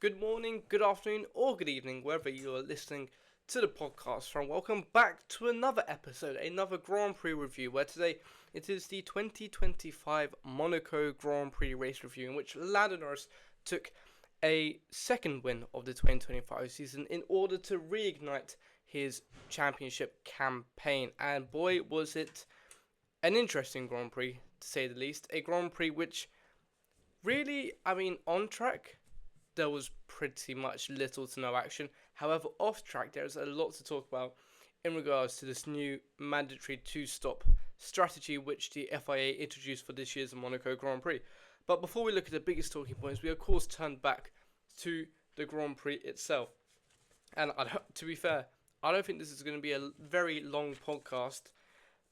good morning, good afternoon, or good evening, wherever you are listening to the podcast from. Welcome back to another episode, another Grand Prix review, where today it is the 2025 Monaco Grand Prix race review, in which Lando Norris took a second win of the 2025 season in order to reignite his championship campaign. And boy, was it an interesting Grand Prix, to say the least. A Grand Prix which really, on track, there was pretty much little to no action. However, off track, there's a lot to talk about in regards to this new mandatory two-stop strategy which the FIA introduced for this year's Monaco Grand Prix. But before we look at the biggest talking points, we of course turn back to the Grand Prix itself. And to be fair, I don't think this is going to be a very long podcast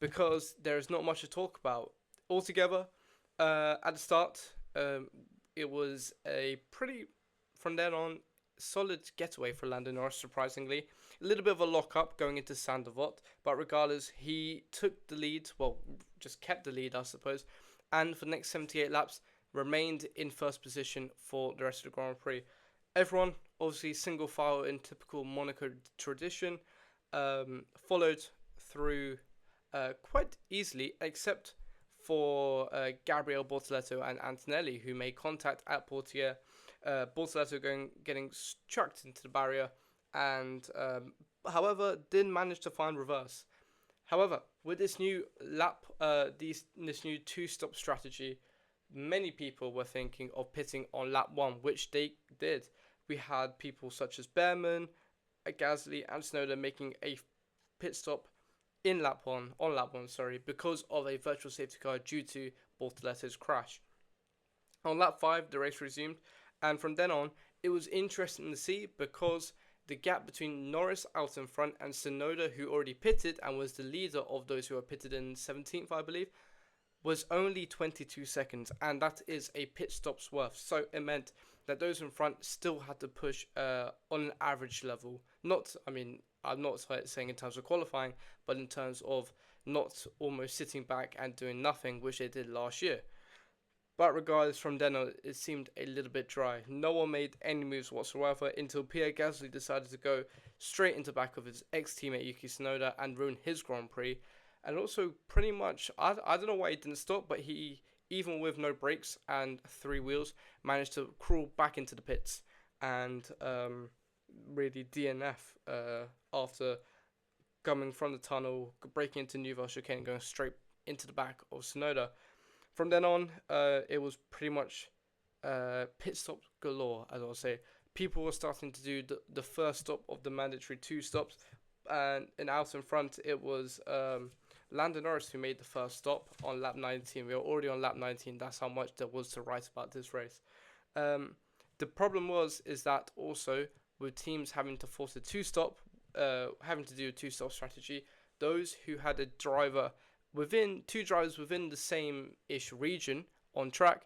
because there is not much to talk about. Altogether, at the start, it was a pretty, from then on, solid getaway for Lando Norris, surprisingly. A little bit of a lock-up going into Saint-Devote, but regardless, he took the lead, just kept the lead, I suppose, and for the next 78 laps, remained in first position for the rest of the Grand Prix. Everyone, obviously, single file in typical Monaco tradition, followed through quite easily, except for Gabriel Bortoleto and Antonelli, who made contact at Portier. Bortoleto getting chucked into the barrier, and however, didn't manage to find reverse. However, with this new this new two-stop strategy, many people were thinking of pitting on lap 1, which they did. We had people such as Behrman, Gasly, and Tsunoda making a pit stop on lap 1, because of a virtual safety car due to Bortoleto's crash. On lap 5, the race resumed, and from then on, it was interesting to see because the gap between Norris out in front and Tsunoda, who already pitted and was the leader of those who were pitted in 17th, I believe, was only 22 seconds, and that is a pit stop's worth. So it meant that those in front still had to push on an average level. I'm not saying in terms of qualifying, but in terms of not almost sitting back and doing nothing, which they did last year. But regardless, from then on, it seemed a little bit dry. No one made any moves whatsoever until Pierre Gasly decided to go straight into the back of his ex-teammate Yuki Tsunoda and ruin his Grand Prix. And also, pretty much, I don't know why he didn't stop, but he, even with no brakes and 3 wheels, managed to crawl back into the pits and really DNF after coming from the tunnel, breaking into Nouvelle Chicane, and going straight into the back of Tsunoda. From then on, it was pretty much pit stop galore, as I'll say. People were starting to do the first stop of the mandatory 2 stops, and out in front, it was Lando Norris who made the first stop on lap 19. We were already on lap 19. That's how much there was to write about this race. The problem is that also with teams having to force a 2-stop, having to do a 2-stop strategy, those who had a driver two drivers within the same-ish region on track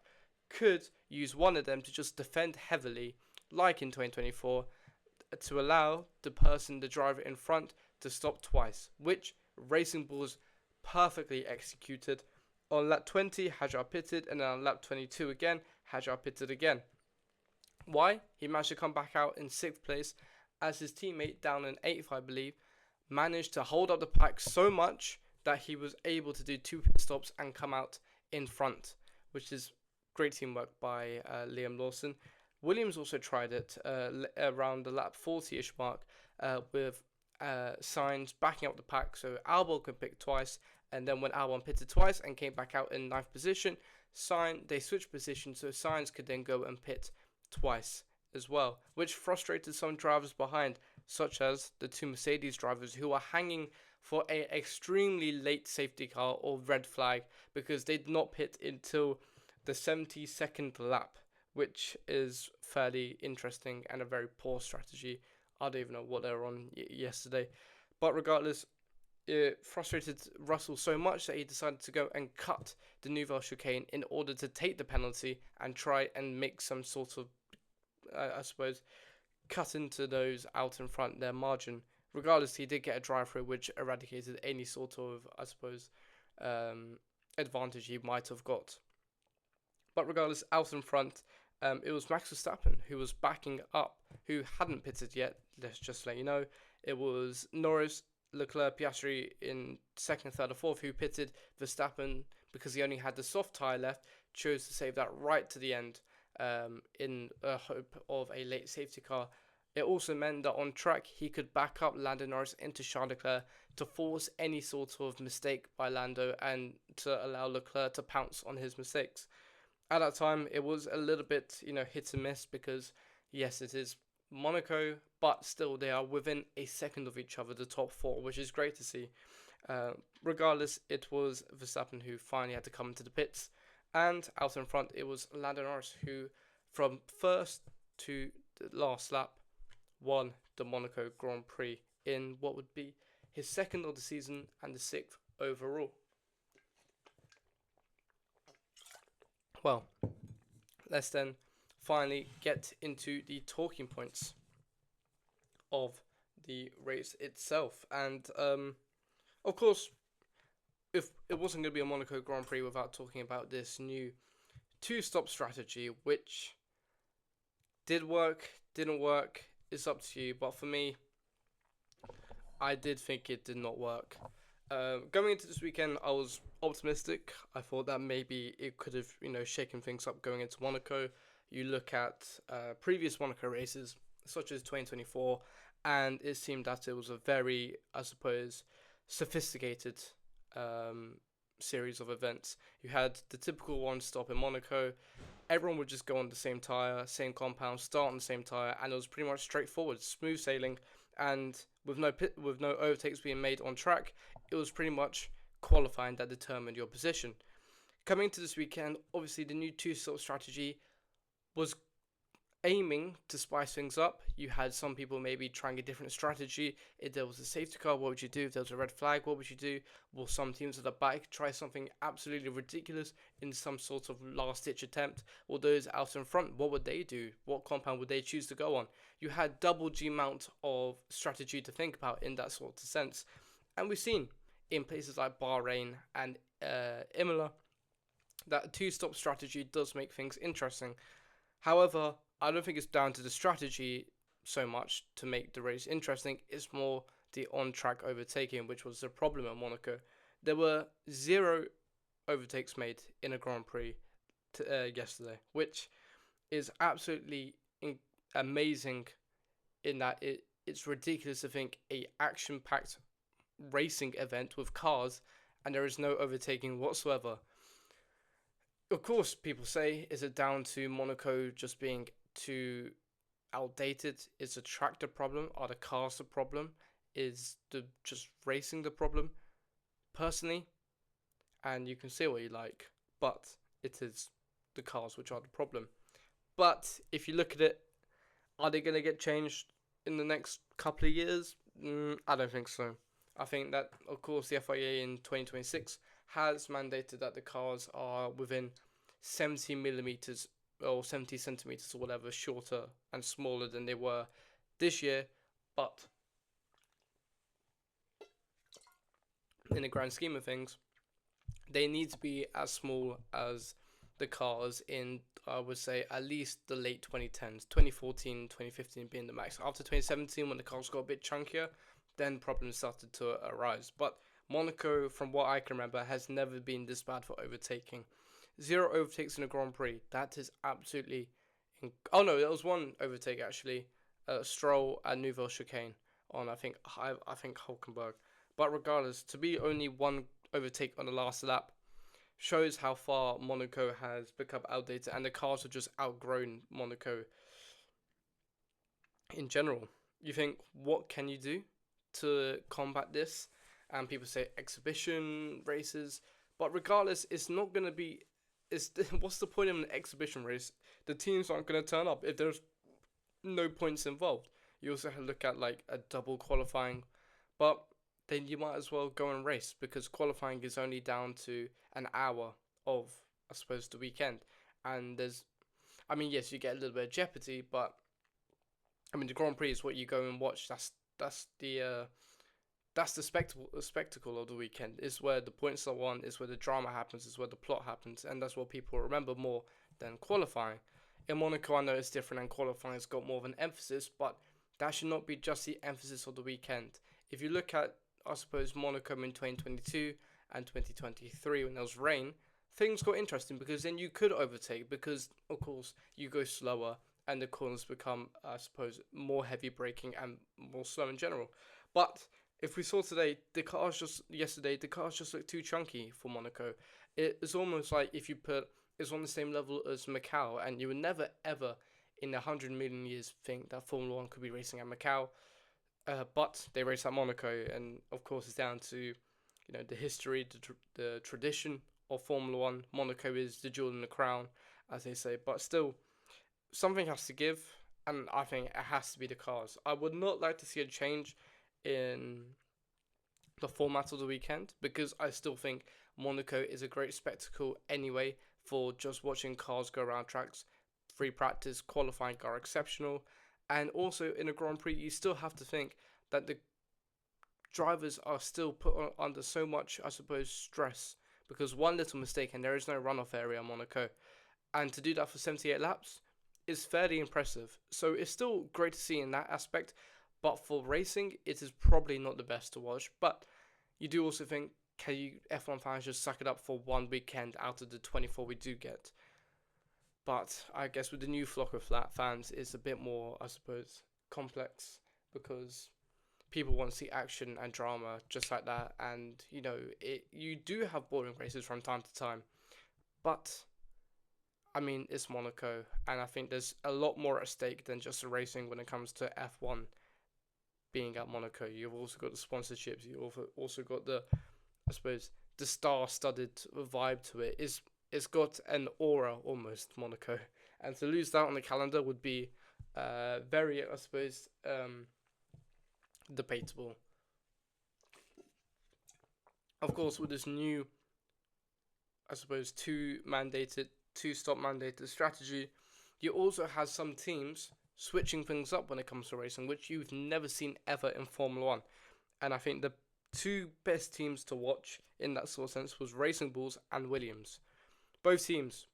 could use one of them to just defend heavily, like in 2024, to allow the driver in front to stop twice, which Racing Bulls perfectly executed. On lap 20, Hajar pitted, and then on lap 22 again, Hajar pitted again. Why? He managed to come back out in 6th place, as his teammate down in 8th, I believe, managed to hold up the pack so much that he was able to do 2 pit stops and come out in front, which is great teamwork by Liam Lawson. Williams also tried it around the lap 40-ish mark with Sainz backing up the pack, so Albon could pick twice, and then when Albon pitted twice and came back out in 9th position, they switched positions so Sainz could then go and pit twice as well, which frustrated some drivers behind, such as the 2 Mercedes drivers who were hanging for an extremely late safety car or red flag because they did not pit until the 72nd lap, which is fairly interesting and a very poor strategy. I don't even know what they were on yesterday. But regardless, it frustrated Russell so much that he decided to go and cut the Nouvelle Chicane in order to take the penalty and try and make some sort of, cut into those out in front, their margin. Regardless, he did get a drive-through, which eradicated any sort of, advantage he might have got. But regardless, out in front, it was Max Verstappen who was backing up, who hadn't pitted yet. Let's just let you know. It was Norris, Leclerc, Piastri in second, third, or fourth who pitted. Verstappen, because he only had the soft tyre left, chose to save that right to the end in a hope of a late safety car. It also meant that on track he could back up Lando Norris into Charles Leclerc to force any sort of mistake by Lando and to allow Leclerc to pounce on his mistakes. At that time, it was a little bit, hit and miss because, yes, it is Monaco, but still they are within a second of each other, the top four, which is great to see. Regardless, it was Verstappen who finally had to come into the pits, and out in front, it was Lando Norris who, from first to the last lap, won the Monaco Grand Prix in what would be his second of the season and the sixth overall. Well, let's then finally get into the talking points of the race itself. And, of course, if it wasn't going to be a Monaco Grand Prix without talking about this new two-stop strategy, which did work, didn't work, it's up to you. But for me, I did think it did not work. Going into this weekend, I was optimistic. I thought that maybe it could have, shaken things up going into Monaco. You look at previous Monaco races, such as 2024, and it seemed that it was a very, I suppose, sophisticated series of events. You had the typical one stop in Monaco. Everyone would just go on the same tyre, same compound, start on the same tyre, and it was pretty much straightforward, smooth sailing, and with no overtakes being made on track, it was pretty much qualifying that determined your position. Coming into this weekend, obviously the new two-stop strategy was aiming to spice things up. You had some people maybe trying a different strategy. If there was a safety car, what would you do? If there was a red flag, what would you do? Will some teams at the back try something absolutely ridiculous in some sort of last-ditch attempt? Will those out in front, what would they do? What compound would they choose to go on? You had double G amount of strategy to think about in that sort of sense. And we've seen in places like Bahrain and Imola that a two-stop strategy does make things interesting. However, I don't think it's down to the strategy so much to make the race interesting. It's more the on-track overtaking, which was the problem at Monaco. There were 0 overtakes made in a Grand Prix yesterday, which is absolutely amazing in that it's ridiculous to think a action-packed racing event with cars and there is no overtaking whatsoever. Of course, people say, is it down to Monaco just being too outdated? Is the track the problem? Are the cars the problem? Is the just racing the problem? Personally, and you can say what you like, but it is the cars which are the problem. But if you look at it, are they going to get changed in the next couple of years? I don't think so. I think that, of course, the FIA in 2026 has mandated that the cars are within 70 millimeters or 70 centimeters or whatever shorter and smaller than they were this year, but in the grand scheme of things, they need to be as small as the cars in, I would say, at least the late 2010s, 2014, 2015 being the max. After 2017, when the cars got a bit chunkier, then problems started to arise. But Monaco, from what I can remember, has never been this bad for overtaking. 0 overtakes in a Grand Prix. That is absolutely... Oh no, there was one overtake actually. Stroll and Nouvelle Chicane on, I think Hulkenberg. But regardless, to be only one overtake on the last lap shows how far Monaco has become outdated, and the cars have just outgrown Monaco in general. You think, what can you do to combat this? And people say exhibition races, but regardless, it's not going to be... what's the point of an exhibition race? The teams aren't going to turn up if there's no points involved. You also have to look at like a double qualifying, but then you might as well go and race, because qualifying is only down to an hour of, I suppose, the weekend. And there's, I mean, yes, you get a little bit of jeopardy, but I mean, the Grand Prix is what you go and watch. That's the spectacle of the weekend. Is where the points are won, is where the drama happens, is where the plot happens, and that's what people remember more than qualifying. In Monaco, I know it's different and qualifying's got more of an emphasis, but that should not be just the emphasis of the weekend. If you look at, I suppose, Monaco in 2022 and 2023 when there was rain, things got interesting because then you could overtake because, of course, you go slower and the corners become, I suppose, more heavy braking and more slow in general. But if we saw today, the cars just looked too chunky for Monaco. It's almost like if you put it's on the same level as Macau, and you would never ever in 100 million years think that Formula One could be racing at Macau. But they race at Monaco, and of course it's down to the history, the tradition of Formula One. Monaco is the jewel in the crown, as they say. But still, something has to give, and I think it has to be the cars. I would not like to see a change in the format of the weekend because I still think Monaco is a great spectacle anyway for just watching cars go around tracks. Free practice, qualifying are exceptional, and also in a Grand Prix you still have to think that the drivers are still put under so much, I suppose, stress because one little mistake and there is no runoff area in Monaco, and to do that for 78 laps is fairly impressive. So it's still great to see in that aspect, but for racing it is probably not the best to watch. But you do also think, can you F1 fans just suck it up for one weekend out of the 24 we do get? But I guess with the new flock of fans, it's a bit more, I suppose, complex because people want to see action and drama just like that. And, you do have boring races from time to time. But, I mean, it's Monaco. And I think there's a lot more at stake than just the racing when it comes to F1 being at Monaco. You've also got the sponsorships. You've also got the, I suppose, the star-studded vibe to it. It's got an aura almost, Monaco. And to lose that on the calendar would be very, I suppose, debatable. Of course, with this new, I suppose, two-stop mandated strategy, you also have some teams switching things up when it comes to racing, which you've never seen ever in Formula One. And I think the two best teams to watch in that sort of sense was Racing Bulls and Williams. Both teams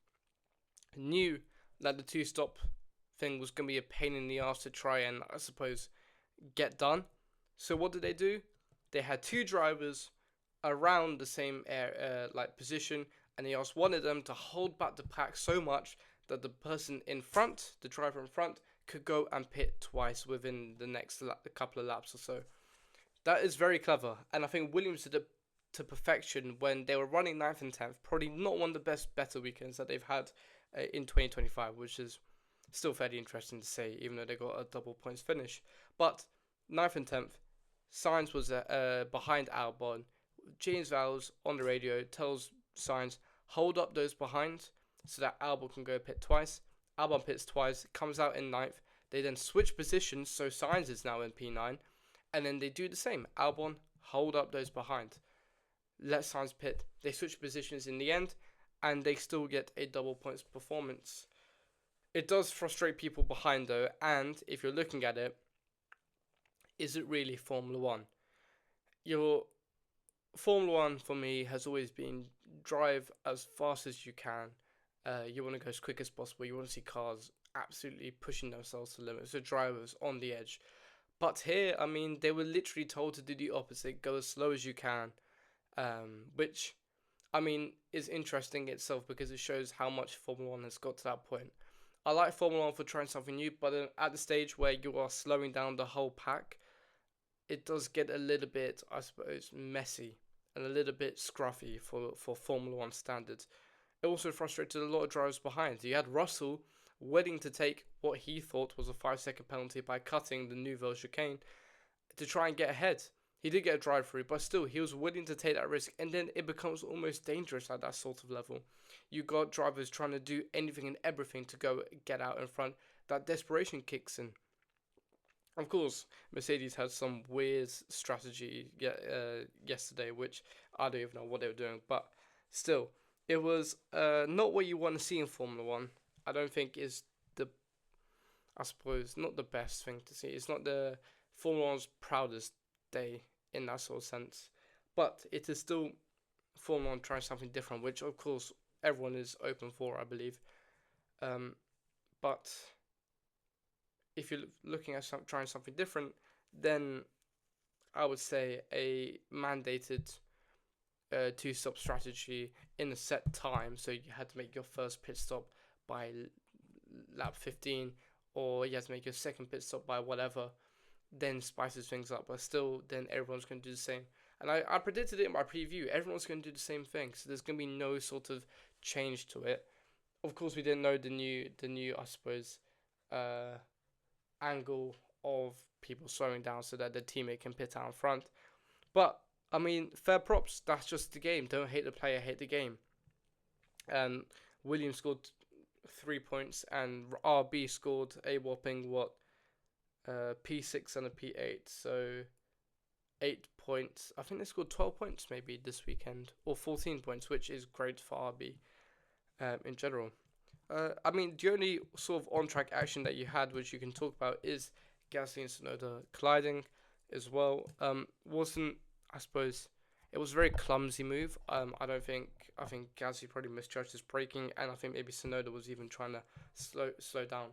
knew that the two-stop thing was going to be a pain in the ass to try and, I suppose, get done. So what did they do? They had two drivers around the same position, and they asked one of them to hold back the pack so much that the person in front, the driver in front, could go and pit twice within the next couple of laps or so. That is very clever, and I think Williams did it to perfection when they were running 9th and 10th. Probably not one of the better weekends that they've had in 2025, which is still fairly interesting to say, even though they got a double points finish. But 9th and 10th, Sainz was behind Albon. James Vowles on the radio tells Sainz, hold up those behind so that Albon can go pit twice. Albon pits twice, comes out in 9th. They then switch positions, so Sainz is now in P9. And then they do the same. Albon, hold up those behind. Let Sainz pit. They switch positions in the end, and they still get a double points performance. It does frustrate people behind though, and if you're looking at it, is it really Formula One? Your Formula One for me has always been drive as fast as you can. You want to go as quick as possible. You want to see cars absolutely pushing themselves to the limit. So drivers on the edge. But here, I mean, they were literally told to do the opposite. Go as slow as you can. Which, I mean, is interesting itself because it shows how much Formula 1 has got to that point. I like Formula 1 for trying something new, but at the stage where you are slowing down the whole pack, it does get a little bit, I suppose, messy and a little bit scruffy for Formula 1 standards. It also frustrated a lot of drivers behind. You had Russell willing to take what he thought was a 5-second penalty by cutting the Nouvelle chicane to try and get ahead. He did get a drive through, but still, he was willing to take that risk, and then it becomes almost dangerous at that sort of level. You got drivers trying to do anything and everything to go get out in front. That desperation kicks in. Of course, Mercedes had some weird strategy yesterday, which I don't even know what they were doing, but still, it was not what you want to see in Formula 1. I don't think is I suppose, not the best thing to see. It's not the Formula 1's proudest day in that sort of sense. But it is still Formula 1 trying something different, which of course everyone is open for, I believe. But if you're looking at trying something different, then I would say a mandated two-stop strategy in a set time. So you had to make your first pit stop by lap 15, or you had to make your second pit stop by whatever, then spices things up. But still, then everyone's going to do the same. And I predicted it in my preview. Everyone's going to do the same thing. So there's going to be no sort of change to it. Of course, we didn't know the new I suppose, uh, angle of people slowing down so that the teammate can pit out in front. But I mean, fair props. That's just the game. Don't hate the player, hate the game. And Williams scored 3 points, and RB scored a whopping P6 and a P8. So 8 points. I think they scored 12 points maybe this weekend, or 14 points, which is great for RB in general. I mean, the only sort of on-track action that you had, which you can talk about, is Gasly and Tsunoda colliding as well. Wasn't, I suppose, it was a very clumsy move. I think Gasly probably misjudged his braking, and I think maybe Tsunoda was even trying to slow down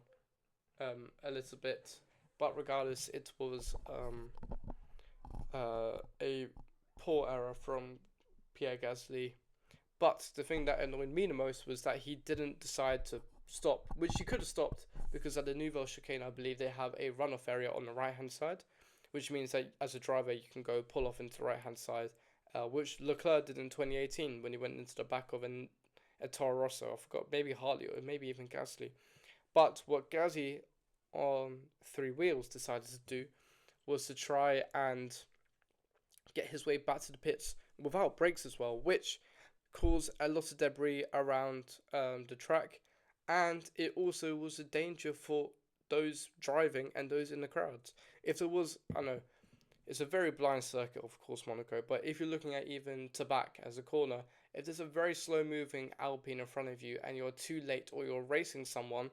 a little bit. But regardless, it was a poor error from Pierre Gasly. But the thing that annoyed me the most was that he didn't decide to stop, which he could have stopped, because at the Nouvelle chicane, I believe they have a runoff area on the right-hand side, which means that as a driver, you can go pull off into the right-hand side, which Leclerc did in 2018 when he went into the back of a Toro Rosso. I forgot, maybe Hartley or maybe even Gasly. But what Gasly on three wheels decided to do was to try and get his way back to the pits without brakes as well, which caused a lot of debris around the track, and it also was a danger for those driving and those in the crowds. If there was, I know, it's a very blind circuit, of course, Monaco, but if you're looking at even Tabac as a corner, if there's a very slow moving Alpine in front of you and you're too late or you're racing someone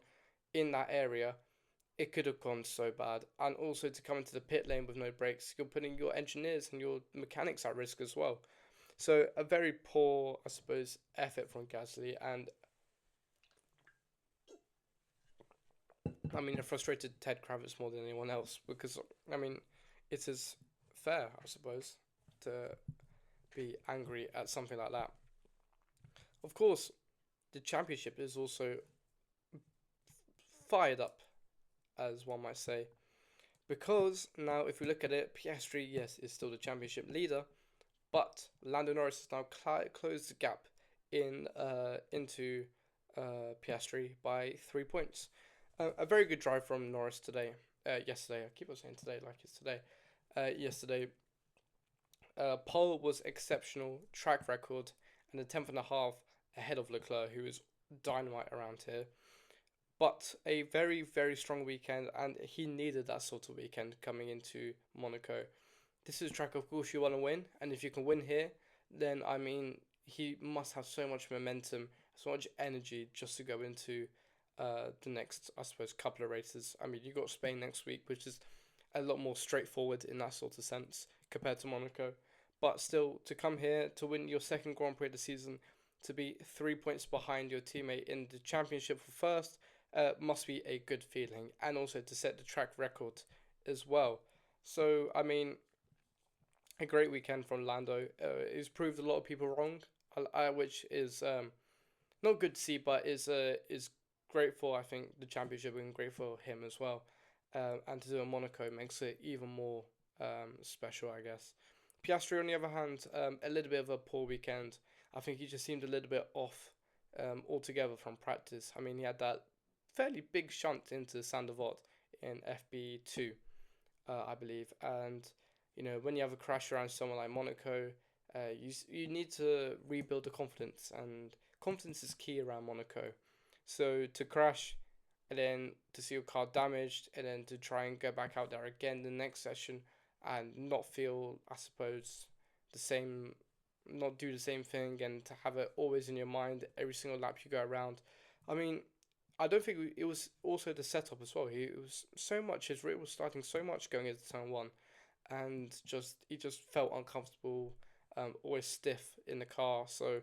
in that area, it could have gone so bad. And also to come into the pit lane with no brakes, you're putting your engineers and your mechanics at risk as well. So a very poor, I suppose, effort from Gasly, and I mean, it frustrated Ted Kravitz more than anyone else, because I mean, it is fair, I suppose, to be angry at something like that. Of course, the championship is also fired up, as one might say, because now if we look at it, Piastri, yes, is still the championship leader, but Lando Norris has now closed the gap into Piastri by 3 points. A very good drive from Norris today. Yesterday, I keep on saying today like it's today. Yesterday, pole was exceptional, track record, and a tenth and a half ahead of Leclerc, who is dynamite around here. But a very, very strong weekend, and he needed that sort of weekend coming into Monaco. This is a track, of course, you want to win, and if you can win here, then I mean, he must have so much momentum, so much energy just to go into the next, I suppose, couple of races. I mean, you got Spain next week, which is a lot more straightforward in that sort of sense compared to Monaco. But still, to come here to win your second Grand Prix of the season, to be 3 points behind your teammate in the championship for first, must be a good feeling, and also to set the track record as well. So, I mean, a great weekend from Lando. He's proved a lot of people wrong, which is not good to see, but is great for, I think, the championship, and great for him as well. And to do in Monaco makes it even more special, I guess. Piastri, on the other hand, a little bit of a poor weekend. I think he just seemed a little bit off altogether from practice. I mean, he had that fairly big shunt into Sandevot in FB2, I believe. And, you know, when you have a crash around somewhere like Monaco, you need to rebuild the confidence. And confidence is key around Monaco. So to crash, and then to see your car damaged, and then to try and go back out there again the next session and not feel, I suppose, not do the same thing, and to have it always in your mind every single lap you go around. I mean, I don't think it was also the setup as well. His rate was starting so much going into turn one, and he just felt uncomfortable, always stiff in the car. So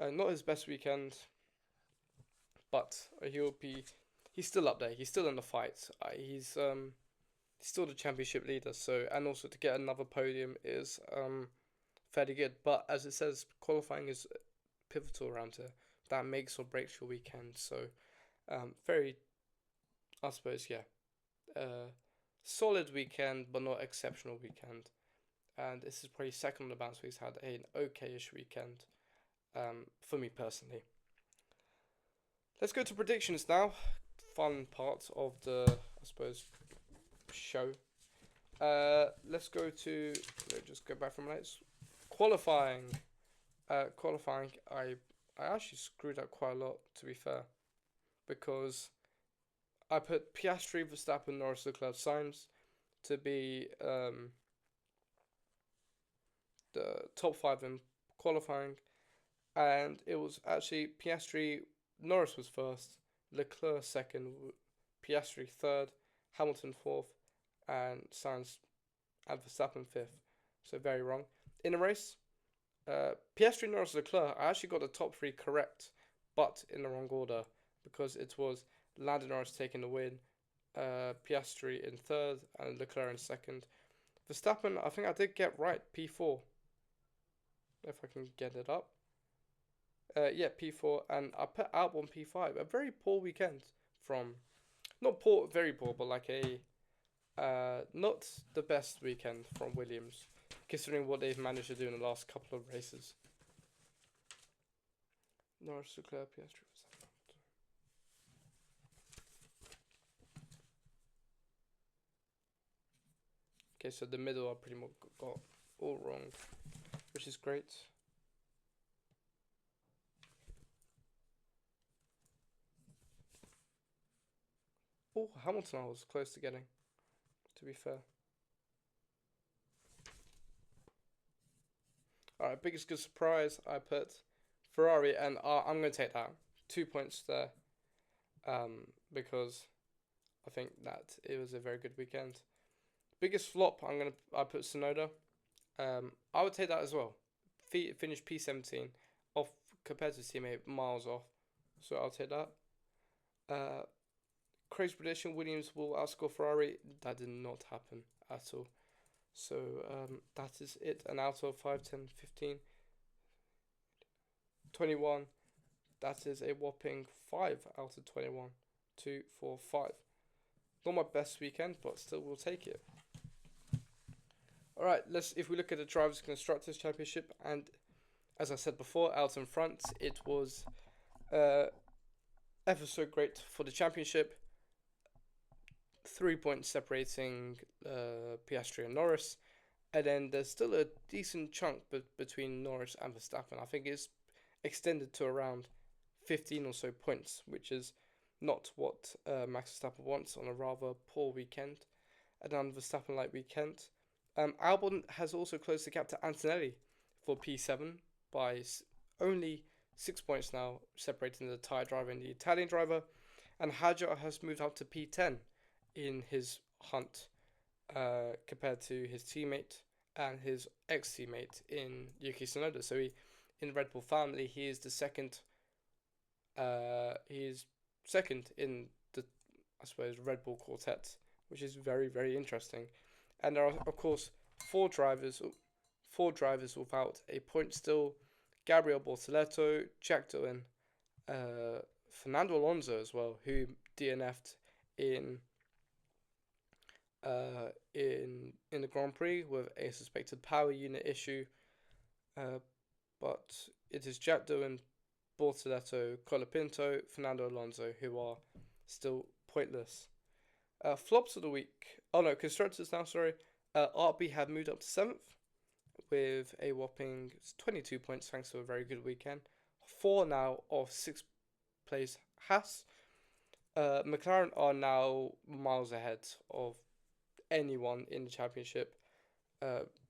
not his best weekend, but he's still up there. He's still in the fight. He's still the championship leader. So, and also to get another podium is fairly good. But as it says, qualifying is pivotal around here. That makes or breaks your weekend. So, very, I suppose, yeah, solid weekend, but not exceptional weekend. And this is probably second on the bounce. He's had an okay-ish weekend, for me personally. Let's go to predictions now. Fun part of the, I suppose, show. Let's go to, just go back from minutes. Qualifying. Qualifying, I actually screwed up quite a lot, to be fair, because I put Piastri, Verstappen, Norris, Leclerc, Sainz to be the top 5 in qualifying, and it was actually Piastri, Norris was first, Leclerc second, Piastri third, Hamilton fourth, and Sainz and Verstappen fifth. So very wrong. In a race, Piastri, Norris, Leclerc, I actually got the top 3 correct, but in the wrong order, because it was Lando Norris taking the win, Piastri in third, and Leclerc in second. Verstappen, I think I did get right, P4. If I can get it up. Yeah, P4, and I put Albon P5. A very poor weekend from, not poor, very poor, but like a, not the best weekend from Williams, considering what they've managed to do in the last couple of races. Norris, Leclerc, Piastri. Okay, so the middle I pretty much got all wrong, which is great. Oh, Hamilton I was close to getting, to be fair. Alright, biggest good surprise, I put Ferrari, and I'm going to take that. 2 points there, because I think that it was a very good weekend. Biggest flop, I put Tsunoda. I would take that as well. Finished P17 off compared to his teammate, miles off. So I'll take that. Crazy prediction, Williams will outscore Ferrari. That did not happen at all. So that is it. And out of 5, 10, 15, 21, that is a whopping 5 out of 21. 2, 4, 5. Not my best weekend, but still we'll take it. Alright, if we look at the Drivers' Constructors' Championship, and as I said before, out in front, it was ever so great for the championship. 3 points separating Piastri and Norris, and then there's still a decent chunk between Norris and Verstappen. I think it's extended to around 15 or so points, which is not what Max Verstappen wants on a rather poor weekend, an un-Verstappen-like weekend. Albon has also closed the gap to Antonelli for P7 by only 6 points now, separating the Thai driver and the Italian driver, and Hadjar has moved up to P10 in his hunt compared to his teammate and his ex-teammate in Yuki Tsunoda. So in the Red Bull family, he is the second. He is second in the, I suppose, Red Bull quartet, which is very, very interesting. And there are, of course, four drivers without a point still: Gabriel Bortoleto, Jack Doohan, Fernando Alonso as well, who DNF'd in the Grand Prix with a suspected power unit issue. But it is Jack Doohan, Bortoleto, Colapinto, Fernando Alonso who are still pointless. Flops of the week. Oh no, constructors now, sorry. RB have moved up to 7th with a whopping 22 points thanks to a very good weekend. 4 now of 6th place Haas. McLaren are now miles ahead of anyone in the championship.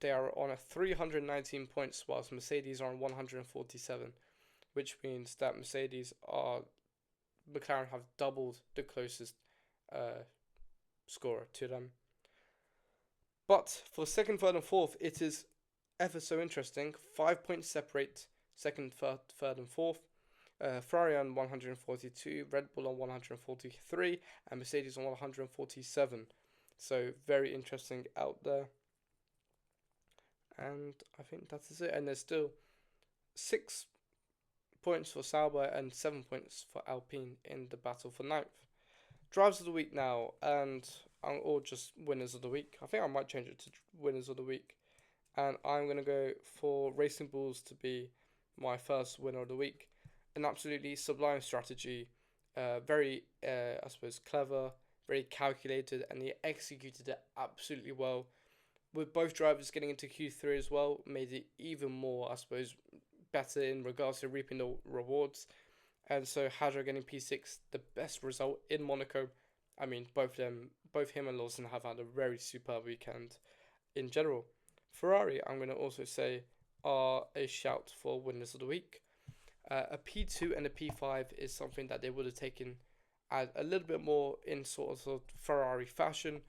They are on a 319 points whilst Mercedes are on 147, which means that McLaren have doubled the closest scorer to them. But for second, third, and fourth, it is ever so interesting. 5 points separate second, third, and fourth. Ferrari on 142, Red Bull on 143, and Mercedes on 147. So very interesting out there. And I think that is it. And there's still 6 points for Sauber and 7 points for Alpine in the battle for ninth. Drivers of the week now, or just winners of the week. I think I might change it to winners of the week. And I'm going to go for Racing Bulls to be my first winner of the week. An absolutely sublime strategy. Very, I suppose, clever, very calculated, and he executed it absolutely well. With both drivers getting into Q3 as well, made it even more, I suppose, better in regards to reaping the rewards. And so Hadra getting P6, the best result in Monaco. I mean, both him and Lawson have had a very superb weekend in general. Ferrari, I'm going to also say, are a shout for winners of the week. A P2 and a P5 is something that they would have taken a little bit more in sort of Ferrari fashion.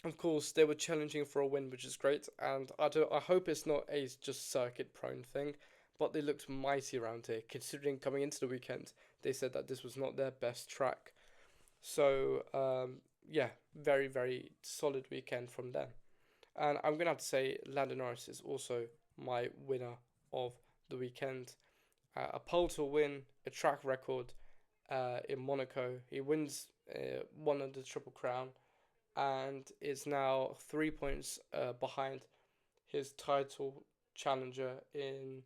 Of course, they were challenging for a win, which is great, and I hope it's not a just circuit-prone thing, but they looked mighty around here, considering coming into the weekend, they said that this was not their best track. So, yeah, very, very solid weekend from them. And I'm going to have to say Lando Norris is also my winner of the weekend. A pole to win, a track record in Monaco. He wins one of the Triple Crown and is now 3 points behind his title challenger in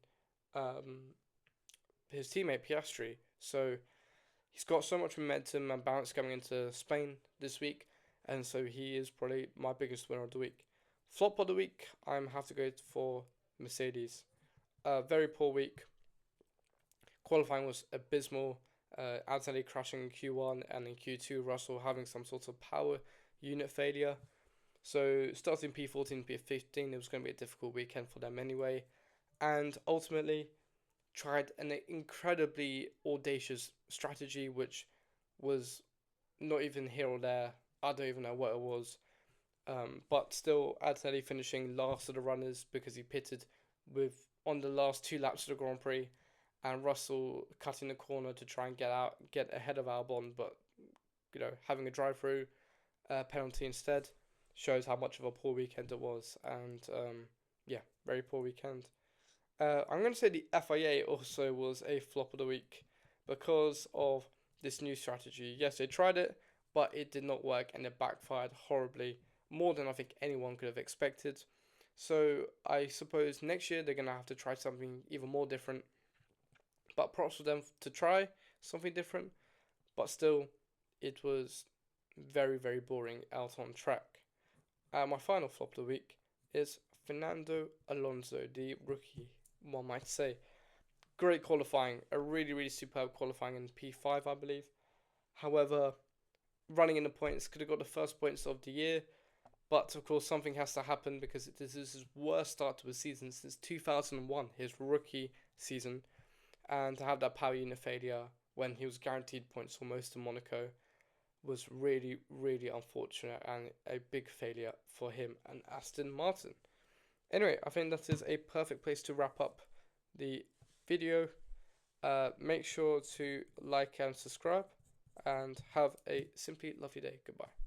his teammate Piastri. So he's got so much momentum and bounce coming into Spain this week, and so he is probably my biggest winner of the week. Flop of the week, I'm have to go for Mercedes. Very poor week. Qualifying was abysmal. Anthony crashing in Q1 and in Q2, Russell having some sort of power unit failure. So starting P14, P15, it was going to be a difficult weekend for them anyway. And ultimately tried an incredibly audacious strategy, which was not even here or there. I don't even know what it was. But still, Antonelli finishing last of the runners because he pitted on the last 2 laps of the Grand Prix, and Russell cutting the corner to try and get ahead of Albon, but having a drive-through penalty instead shows how much of a poor weekend it was. And very poor weekend. I'm going to say the FIA also was a flop of the week because of this new strategy. Yes, they tried it, but it did not work and it backfired horribly, more than I think anyone could have expected. So I suppose next year they're going to have to try something even more different. But props for them to try something different. But still, it was very, very boring out on track. My final flop of the week is Fernando Alonso, the rookie, one might say. Great qualifying, a really, really superb qualifying in P5, I believe. However, running in the points, could have got the first points of the year. But, of course, something has to happen because this is his worst start to a season since 2001, his rookie season. And to have that power unit failure when he was guaranteed points for most of Monaco was really, really unfortunate and a big failure for him and Aston Martin. Anyway, I think that is a perfect place to wrap up the video. Make sure to like and subscribe and have a simply lovely day. Goodbye.